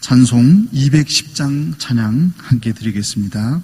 찬송 210장 찬양 함께 드리겠습니다.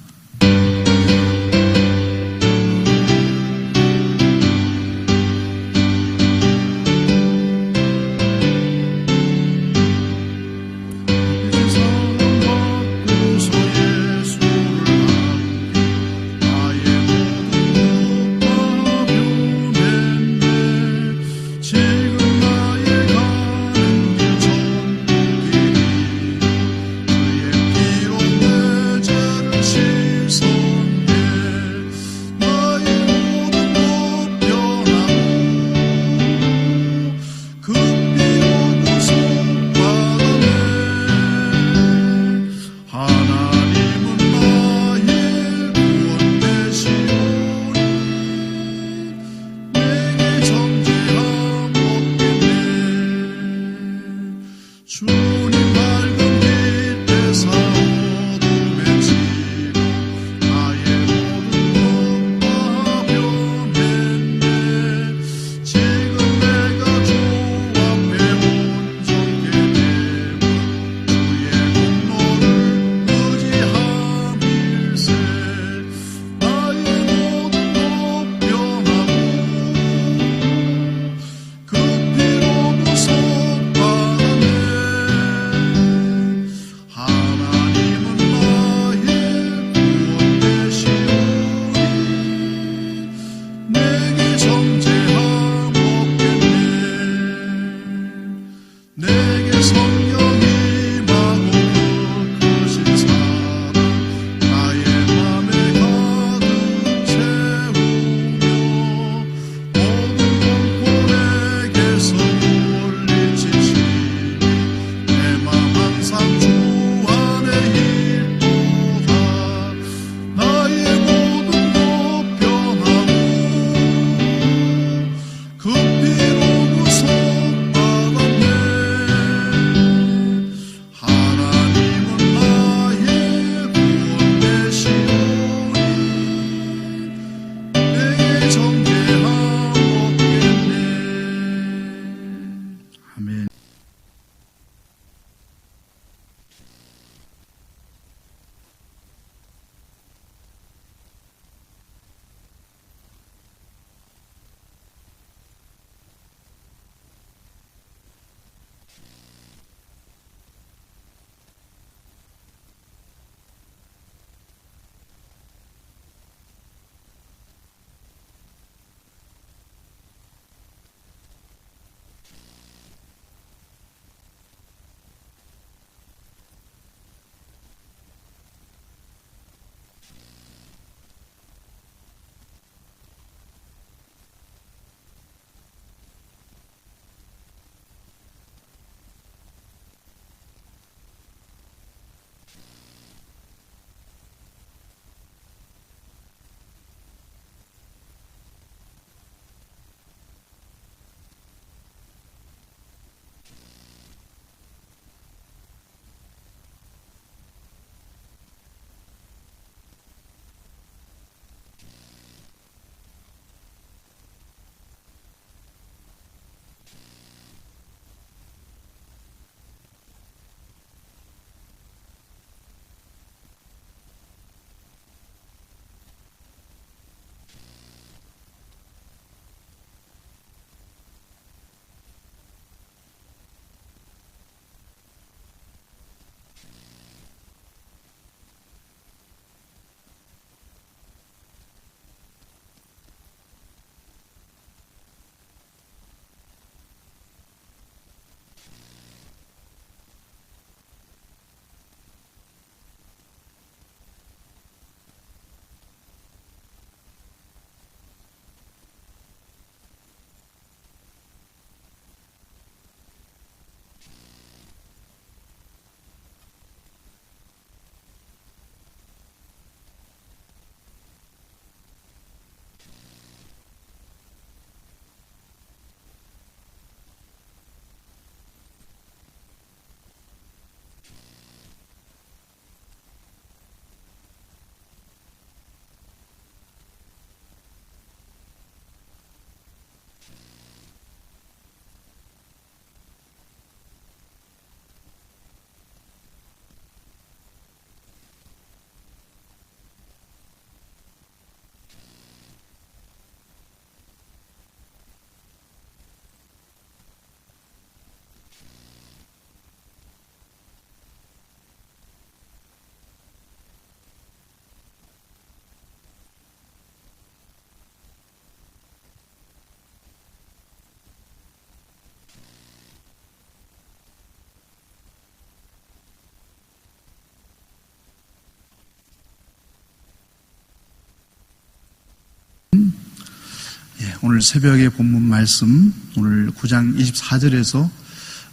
오늘 새벽의 본문 말씀, 오늘 9장 24절에서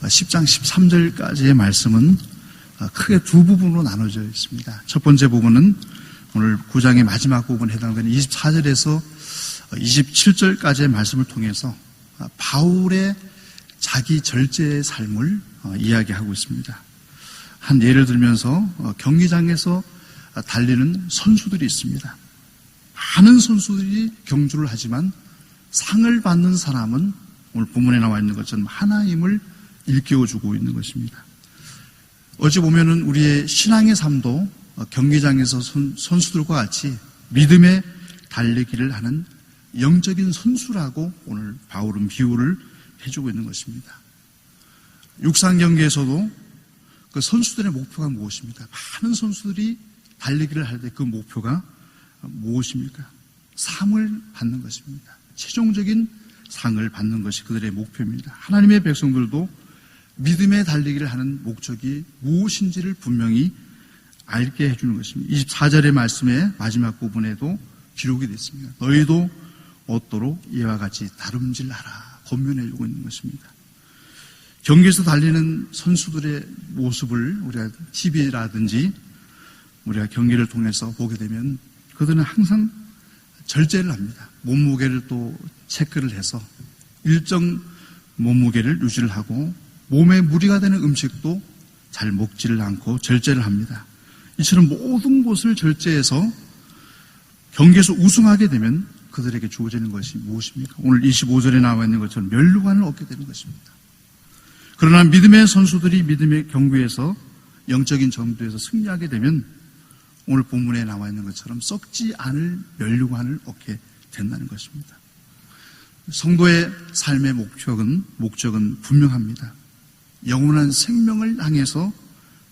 10장 13절까지의 말씀은 크게 두 부분으로 나눠져 있습니다. 첫 번째 부분은 오늘 9장의 마지막 부분에 해당되는 24절에서 27절까지의 말씀을 통해서 바울의 자기 절제의 삶을 이야기하고 있습니다. 한 예를 들면서 경기장에서 달리는 선수들이 있습니다. 많은 선수들이 경주를 하지만 상을 받는 사람은 오늘 본문에 나와 있는 것처럼 하나님을 일깨워주고 있는 것입니다. 어찌 보면은 우리의 신앙의 삶도 경기장에서 선수들과 같이 믿음의 달리기를 하는 영적인 선수라고 오늘 바울은 비유를 해주고 있는 것입니다. 육상 경기에서도 그 선수들의 목표가 무엇입니까? 많은 선수들이 달리기를 할 때 그 목표가 무엇입니까? 상을 받는 것입니다. 최종적인 상을 받는 것이 그들의 목표입니다. 하나님의 백성들도 믿음의 달리기를 하는 목적이 무엇인지를 분명히 알게 해주는 것입니다. 24절의 말씀의 마지막 부분에도 기록이 됐습니다. 너희도 옷도록 이와 같이 다름질하라 권면해주고 있는 것입니다. 경기에서 달리는 선수들의 모습을 우리가 TV라든지 우리가 경기를 통해서 보게 되면 그들은 항상 절제를 합니다. 몸무게를 또 체크를 해서 일정 몸무게를 유지를 하고 몸에 무리가 되는 음식도 잘 먹지를 않고 절제를 합니다. 이처럼 모든 것을 절제해서 경기에서 우승하게 되면 그들에게 주어지는 것이 무엇입니까? 오늘 25절에 나와 있는 것처럼 면류관을 얻게 되는 것입니다. 그러나 믿음의 선수들이 믿음의 경기에서 영적인 전투에서 승리하게 되면 오늘 본문에 나와 있는 것처럼 썩지 않을 면류관을 얻게 된다는 것입니다. 성도의 삶의 목적은 분명합니다. 영원한 생명을 향해서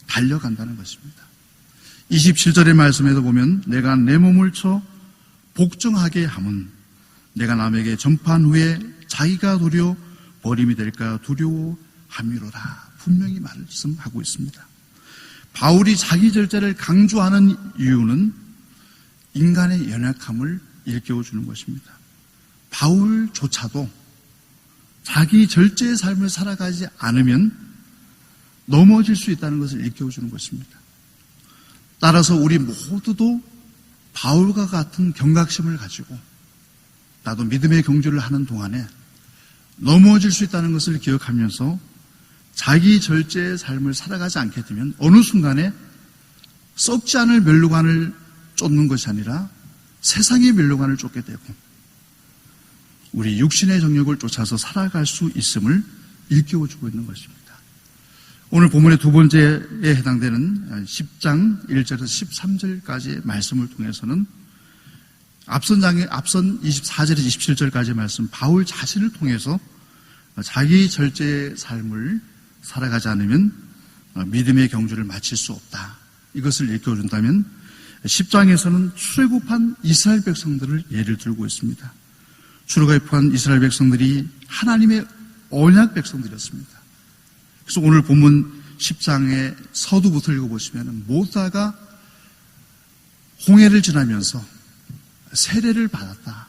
달려간다는 것입니다. 27절의 말씀에도 보면 내가 내 몸을 쳐 복종하게 함은 내가 남에게 전파한 후에 자기가 도리어 버림이 될까 두려워함이로라 분명히 말씀하고 있습니다. 바울이 자기 절제를 강조하는 이유는 인간의 연약함을 일깨워주는 것입니다. 바울조차도 자기 절제의 삶을 살아가지 않으면 넘어질 수 있다는 것을 일깨워주는 것입니다. 따라서 우리 모두도 바울과 같은 경각심을 가지고 나도 믿음의 경주를 하는 동안에 넘어질 수 있다는 것을 기억하면서 자기 절제의 삶을 살아가지 않게 되면 어느 순간에 썩지 않을 면류관을 쫓는 것이 아니라 세상의 면류관을 쫓게 되고 우리 육신의 정욕을 쫓아서 살아갈 수 있음을 일깨워주고 있는 것입니다. 오늘 본문의 두 번째에 해당되는 10장 1절에서 13절까지의 말씀을 통해서는 앞선 24절에서 27절까지의 말씀 바울 자신을 통해서 자기 절제의 삶을 살아가지 않으면 믿음의 경주를 마칠 수 없다. 이것을 일깨워준다면 10장에서는 출애굽한 이스라엘 백성들을 예를 들고 있습니다. 출애굽한 이스라엘 백성들이 하나님의 언약 백성들이었습니다. 그래서 오늘 본문 10장의 서두부터 읽어보시면 모세가 홍해를 지나면서 세례를 받았다.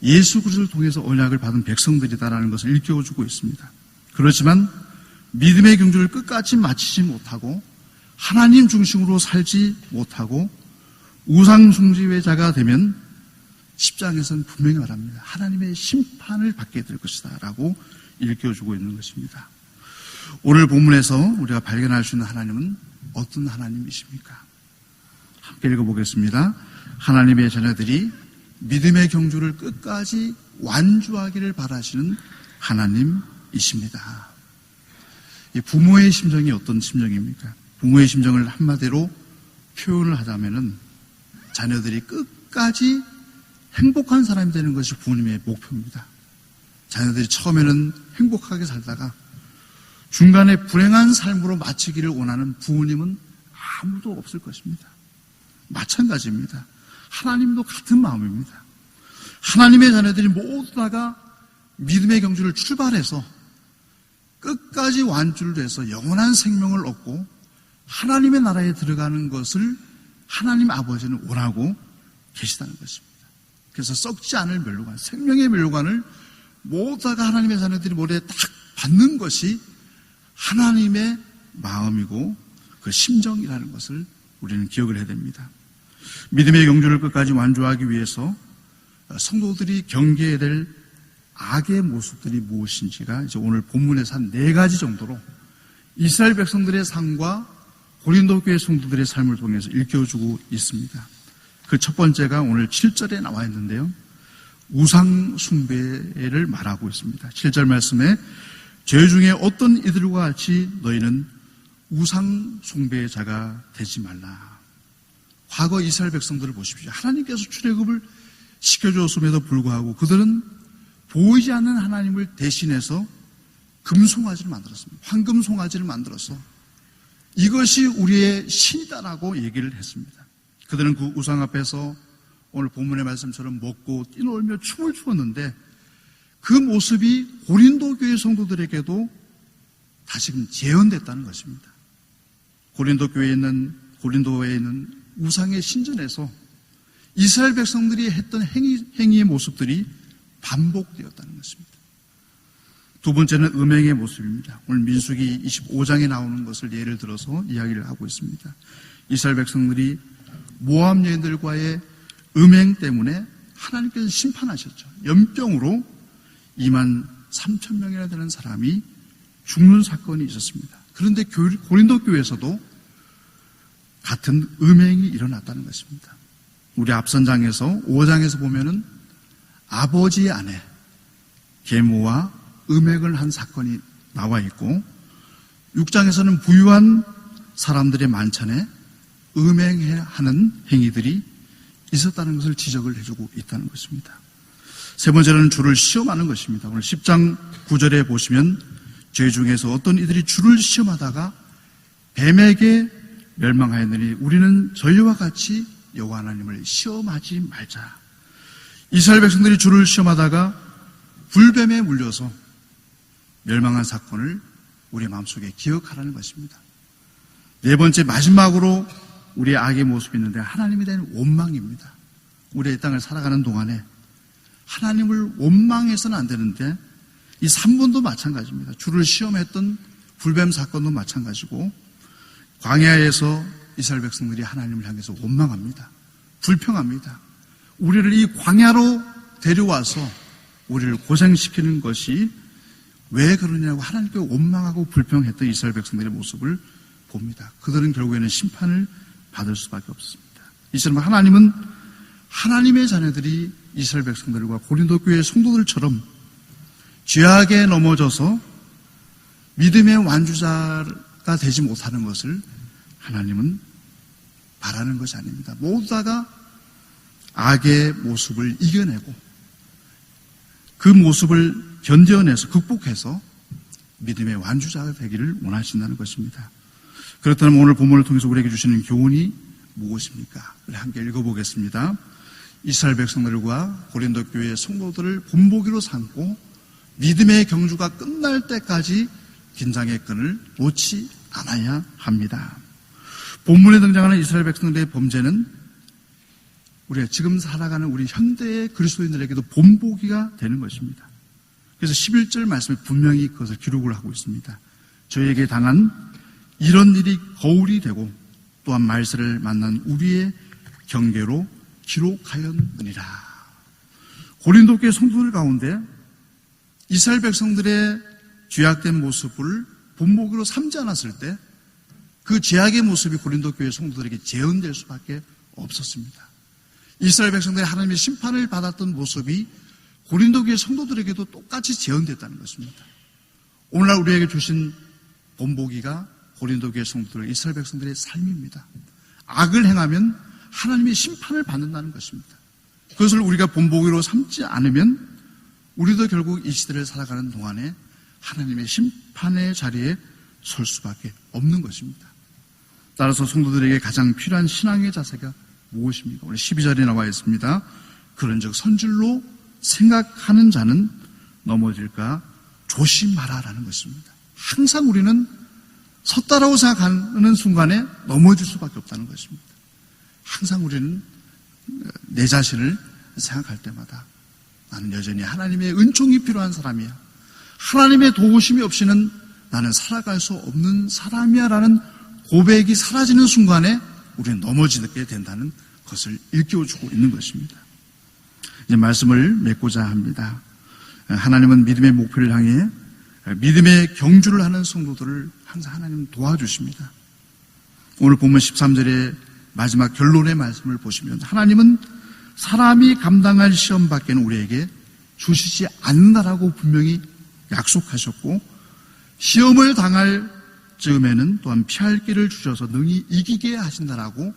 예수 그리스도를 통해서 언약을 받은 백성들이다라는 것을 일깨워주고 있습니다. 그렇지만 믿음의 경주를 끝까지 마치지 못하고 하나님 중심으로 살지 못하고 우상 숭배자가 되면 10장에서는 분명히 말합니다. 하나님의 심판을 받게 될 것이다 라고 일깨워주고 있는 것입니다. 오늘 본문에서 우리가 발견할 수 있는 하나님은 어떤 하나님이십니까? 함께 읽어보겠습니다. 하나님의 자녀들이 믿음의 경주를 끝까지 완주하기를 바라시는 하나님이십니다. 이 부모의 심정이 어떤 심정입니까? 부모의 심정을 한마디로 표현을 하자면은 자녀들이 끝까지 행복한 사람이 되는 것이 부모님의 목표입니다. 자녀들이 처음에는 행복하게 살다가 중간에 불행한 삶으로 마치기를 원하는 부모님은 아무도 없을 것입니다. 마찬가지입니다. 하나님도 같은 마음입니다. 하나님의 자녀들이 모두 다가 믿음의 경주를 출발해서 끝까지 완주를 해서 영원한 생명을 얻고 하나님의 나라에 들어가는 것을 하나님 아버지는 원하고 계시다는 것입니다. 그래서 썩지 않을 멸류관, 생명의 멸류관을 모두가 하나님의 자녀들이 머리에 딱 받는 것이 하나님의 마음이고 그 심정이라는 것을 우리는 기억을 해야 됩니다. 믿음의 경주를 끝까지 완주하기 위해서 성도들이 경계해야 될 악의 모습들이 무엇인지가 이제 오늘 본문에서 한 4가지 정도로 이스라엘 백성들의 삶과 고린도 교회 성도들의 삶을 통해서 일깨워주고 있습니다. 그 첫 번째가 오늘 7절에 나와 있는데요. 우상 숭배를 말하고 있습니다. 7절 말씀에 죄 중에 어떤 이들과 같이 너희는 우상 숭배의 자가 되지 말라. 과거 이스라엘 백성들을 보십시오. 하나님께서 출애굽을 시켜주었음에도 불구하고 그들은 보이지 않는 하나님을 대신해서 금송아지를 만들었습니다. 황금 송아지를 만들어서 이것이 우리의 신이다라고 얘기를 했습니다. 그들은 그 우상 앞에서 오늘 본문의 말씀처럼 먹고 뛰놀며 춤을 추었는데 그 모습이 고린도 교회 성도들에게도 다시금 재현됐다는 것입니다. 고린도에 있는 우상의 신전에서 이스라엘 백성들이 했던 행위의 모습들이 반복되었다는 것입니다. 두 번째는 음행의 모습입니다. 오늘 민수기 25장에 나오는 것을 예를 들어서 이야기를 하고 있습니다. 이스라엘 백성들이 모압 여인들과의 음행 때문에 하나님께서 심판하셨죠. 연병으로 23,000명이나 되는 사람이 죽는 사건이 있었습니다. 그런데 고린도 교회에서도 같은 음행이 일어났다는 것입니다. 우리 앞선 장에서 5장에서 보면은 아버지의 아내 계모와 음행을 한 사건이 나와 있고 6장에서는 부유한 사람들의 만찬에 음행하는 행위들이 있었다는 것을 지적을 해주고 있다는 것입니다. 세 번째는 주를 시험하는 것입니다. 오늘 10장 9절에 보시면 죄 중에서 어떤 이들이 주를 시험하다가 뱀에게 멸망하였느니 우리는 저희와 같이 여호와 하나님을 시험하지 말자. 이스라엘 백성들이 주를 시험하다가 불뱀에 물려서 멸망한 사건을 우리의 마음속에 기억하라는 것입니다. 네 번째 마지막으로 우리의 악의 모습이 있는데 하나님에 대한 원망입니다. 우리의 땅을 살아가는 동안에 하나님을 원망해서는 안 되는데 이 3번도 마찬가지입니다. 주를 시험했던 불뱀 사건도 마찬가지고 광야에서 이스라엘 백성들이 하나님을 향해서 원망합니다. 불평합니다. 우리를 이 광야로 데려와서 우리를 고생시키는 것이 왜 그러냐고 하나님께 원망하고 불평했던 이스라엘 백성들의 모습을 봅니다. 그들은 결국에는 심판을 받을 수밖에 없습니다. 이처럼 하나님은 하나님의 자녀들이 이스라엘 백성들과 고린도 교회 성도들처럼 죄악에 넘어져서 믿음의 완주자가 되지 못하는 것을 하나님은 바라는 것이 아닙니다. 모두 다가 악의 모습을 이겨내고 그 모습을 견뎌내서 극복해서 믿음의 완주자가 되기를 원하신다는 것입니다. 그렇다면 오늘 본문을 통해서 우리에게 주시는 교훈이 무엇입니까? 우리 함께 읽어보겠습니다. 이스라엘 백성들과 고린도 교회의 성도들을 본보기로 삼고 믿음의 경주가 끝날 때까지 긴장의 끈을 놓지 않아야 합니다. 본문에 등장하는 이스라엘 백성들의 범죄는 우리가 지금 살아가는 우리 현대의 그리스도인들에게도 본보기가 되는 것입니다. 그래서 11절 말씀에 분명히 그것을 기록을 하고 있습니다. 저희에게 당한 이런 일이 거울이 되고 또한 말세를 만난 우리의 경계로 기록하였느니라. 고린도 교회 성도들 가운데 이스라엘 백성들의 죄악된 모습을 본보기로 삼지 않았을 때 그 죄악의 모습이 고린도 교회 성도들에게 재현될 수밖에 없었습니다. 이스라엘 백성들이 하나님의 심판을 받았던 모습이 고린도 교회 성도들에게도 똑같이 재현됐다는 것입니다. 오늘날 우리에게 주신 본보기가 고린도 교회 성도들, 이스라엘 백성들의 삶입니다. 악을 행하면 하나님의 심판을 받는다는 것입니다. 그것을 우리가 본보기로 삼지 않으면 우리도 결국 이 시대를 살아가는 동안에 하나님의 심판의 자리에 설 수밖에 없는 것입니다. 따라서 성도들에게 가장 필요한 신앙의 자세가 무엇입니까? 오늘 12절에 나와 있습니다. 그런즉 선질로 생각하는 자는 넘어질까 조심하라라는 것입니다. 항상 우리는 섰다라고 생각하는 순간에 넘어질 수밖에 없다는 것입니다. 항상 우리는 내 자신을 생각할 때마다 나는 여전히 하나님의 은총이 필요한 사람이야. 하나님의 도우심이 없이는 나는 살아갈 수 없는 사람이야 라는 고백이 사라지는 순간에 우리는 넘어지게 된다는 것을 일깨워주고 있는 것입니다. 이제 말씀을 맺고자 합니다. 하나님은 믿음의 목표를 향해 믿음의 경주를 하는 성도들을 항상 하나님은 도와주십니다. 오늘 본문 13절의 마지막 결론의 말씀을 보시면 하나님은 사람이 감당할 시험 밖에는 우리에게 주시지 않는다라고 분명히 약속하셨고, 시험을 당할 즈음에는 또한 피할 길을 주셔서 능히 이기게 하신다라고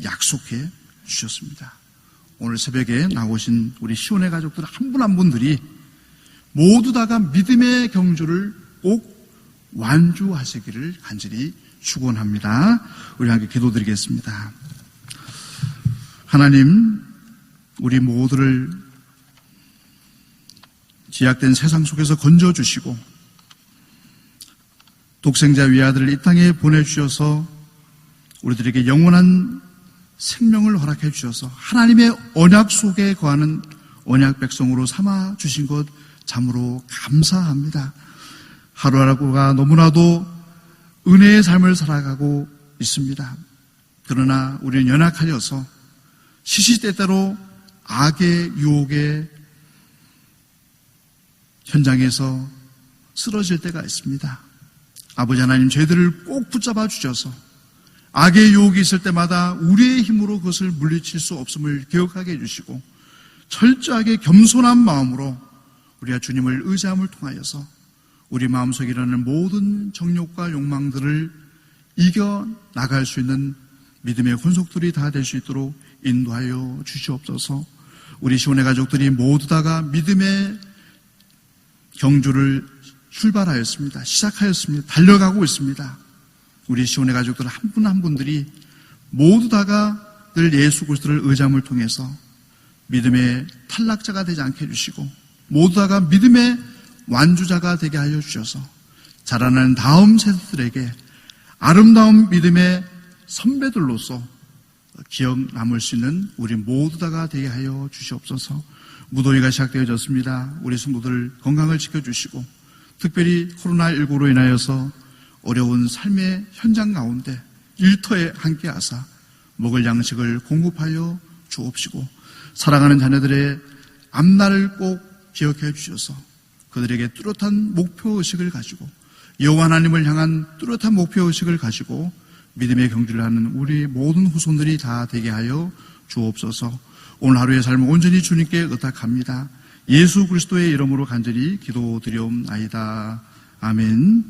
약속해 주셨습니다. 오늘 새벽에 나오신 우리 시온의 가족들 한 분 한 분들이 모두 다가 믿음의 경주를 꼭 완주하시기를 간절히 축원합니다. 우리 함께 기도드리겠습니다. 하나님, 우리 모두를 제약된 세상 속에서 건져주시고 독생자 위아들을 이 땅에 보내주셔서 우리들에게 영원한 생명을 허락해 주셔서 하나님의 언약 속에 거하는 언약 백성으로 삼아 주신 것 참으로 감사합니다. 하루하루가 너무나도 은혜의 삶을 살아가고 있습니다. 그러나 우리는 연약하여서 시시때때로 악의 유혹의 현장에서 쓰러질 때가 있습니다. 아버지 하나님, 저희들을 꼭 붙잡아 주셔서 악의 유혹이 있을 때마다 우리의 힘으로 그것을 물리칠 수 없음을 기억하게 해주시고 철저하게 겸손한 마음으로 우리가 주님을 의지함을 통하여서 우리 마음속에 일어나는 모든 정욕과 욕망들을 이겨나갈 수 있는 믿음의 혼속들이 다 될 수 있도록 인도하여 주시옵소서. 우리 시온의 가족들이 모두 다가 믿음의 경주를 출발하였습니다. 시작하였습니다. 달려가고 있습니다. 우리 시온의 가족들 한 분 한 분들이 모두 다가 늘 예수 그리스도를 의지함을 통해서 믿음의 탈락자가 되지 않게 해주시고 모두 다가 믿음의 완주자가 되게 하여 주셔서 자라나는 다음 세대들에게 아름다운 믿음의 선배들로서 기억 남을 수 있는 우리 모두 다가 되게 하여 주시옵소서. 무더위가 시작되어졌습니다. 우리 성도들 건강을 지켜주시고 특별히 코로나19로 인하여서 어려운 삶의 현장 가운데 일터에 함께하사 먹을 양식을 공급하여 주옵시고 사랑하는 자녀들의 앞날을 꼭 기억해 주셔서 그들에게 뚜렷한 목표의식을 가지고 여호와 하나님을 향한 뚜렷한 목표의식을 가지고 믿음의 경주를 하는 우리 모든 후손들이 다 되게 하여 주옵소서. 오늘 하루의 삶을 온전히 주님께 의탁합니다. 예수 그리스도의 이름으로 간절히 기도드리옵나이다. 아멘.